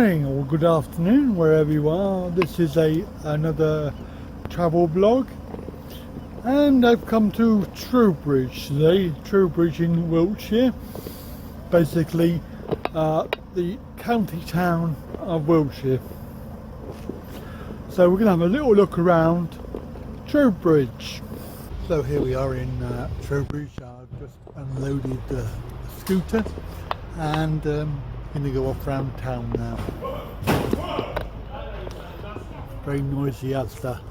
morning or good afternoon wherever you are. This is another travel blog, and I've come to Trowbridge today. Trowbridge in Wiltshire, basically the county town of Wiltshire. So we're going to have a little look around Trowbridge. So here we are in Trowbridge. I've just unloaded the scooter and going to go off around town now. Very noisy as that.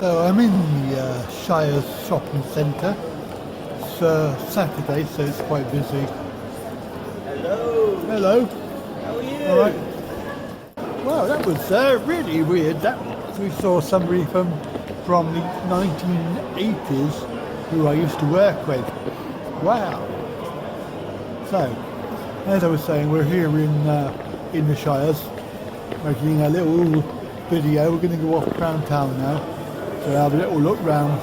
So I'm in the Shire's shopping centre. It's Saturday, so it's quite busy. Hello. Hello. How are you? All right. Wow, that was really weird. We saw somebody from the 1980s who I used to work with. Wow. So, as I was saying, we're here in the Shires, making a little video. We're going to go off around town now, so have a little look round.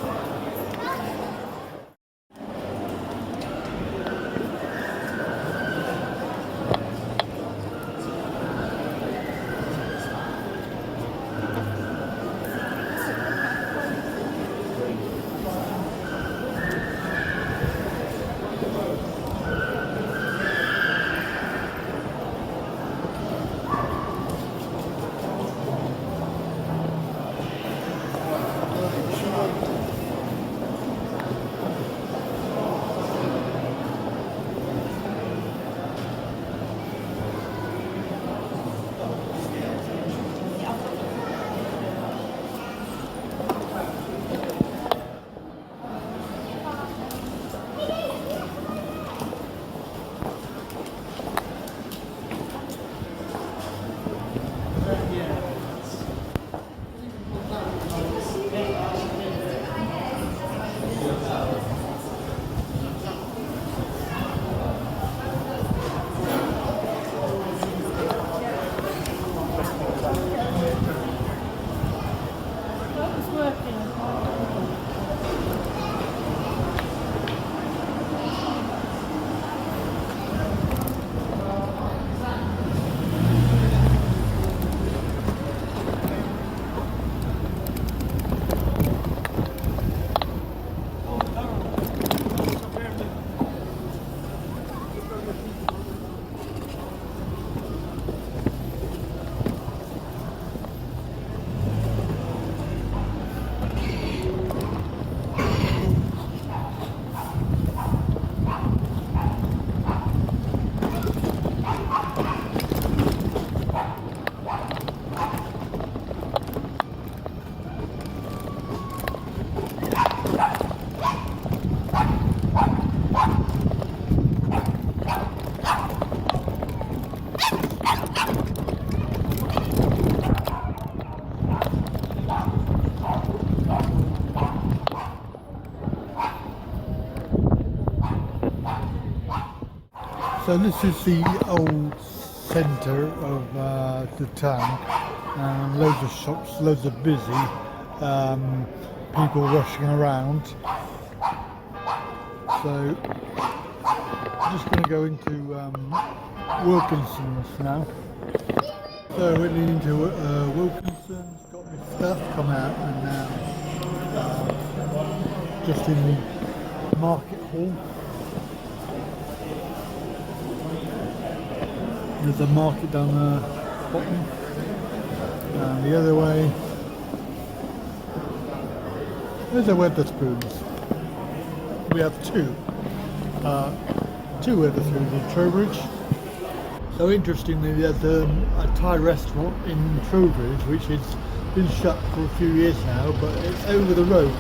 So this is the old centre of the town, loads of shops, loads of busy, people rushing around. So I'm just going to go into Wilkinson's now. So I went into Wilkinson's, got my stuff, come out, and now just in the market hall. There's a market down the bottom, and the other way there's a Wetherspoons. We have two Wetherspoons in Trowbridge. So interestingly, there's a Thai restaurant in Trowbridge which has been shut for a few years now, but it's over the road.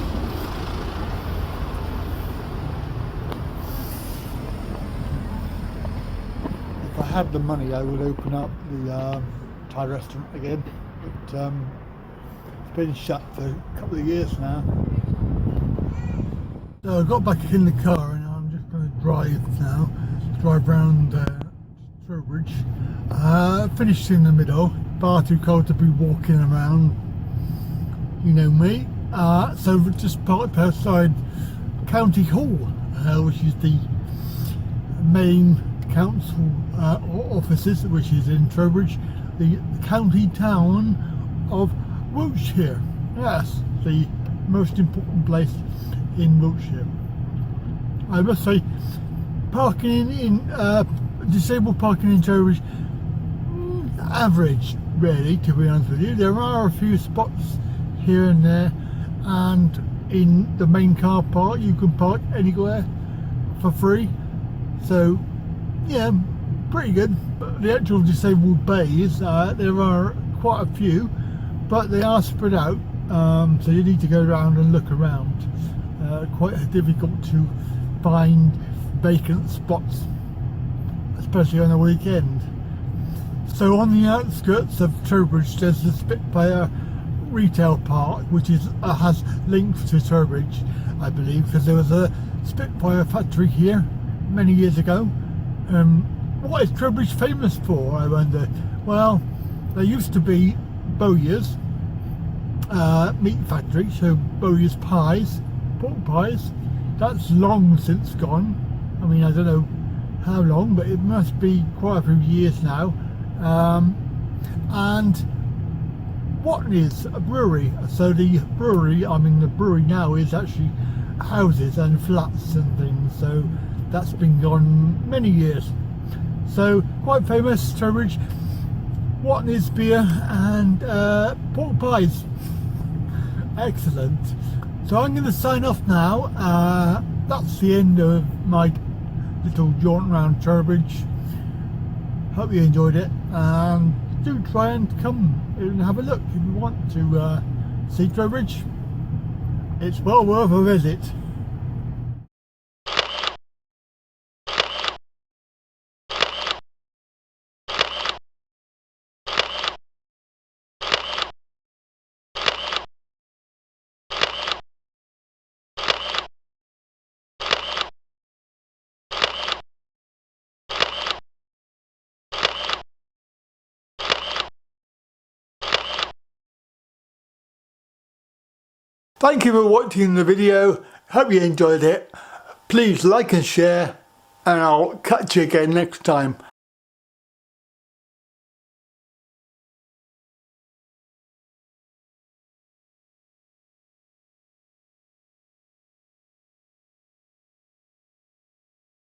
If I had the money, I would open up the Thai restaurant again, but it's been shut for a couple of years now. So I got back in the car and I'm just going to drive now drive round Trowbridge. Finished in the middle, far too cold to be walking around, you know me. So we just parked outside County Hall, which is the main council offices, which is in Trowbridge, the county town of Wiltshire. Yes, the most important place in Wiltshire. I must say, parking in disabled parking in Trowbridge, average really, to be honest with you. There are a few spots here and there, and in the main car park you can park anywhere for free, so yeah, pretty good. But the actual disabled bays, there are quite a few, but they are spread out, so you need to go around and look around. Quite difficult to find vacant spots, especially on the weekend. So on the outskirts of Trowbridge there's the Spitfire retail park, which has links to Trowbridge, I believe, because there was a Spitfire factory here many years ago. What is Trowbridge famous for, I wonder? Well, there used to be Bowyers meat factory, so Bowyers pies, pork pies. That's long since gone. I mean, I don't know how long, but it must be quite a few years now. And what is a brewery? So the brewery, I mean the brewery now is actually houses and flats and things, so that's been gone many years. So quite famous, Trowbridge. What is beer and pork pies. Excellent. So I'm going to sign off now. That's the end of my little jaunt around Trowbridge. Hope you enjoyed it, and do try and come and have a look if you want to see Trowbridge. It's well worth a visit. Thank you for watching the video. Hope you enjoyed it. Please like and share, and I'll catch you again next time.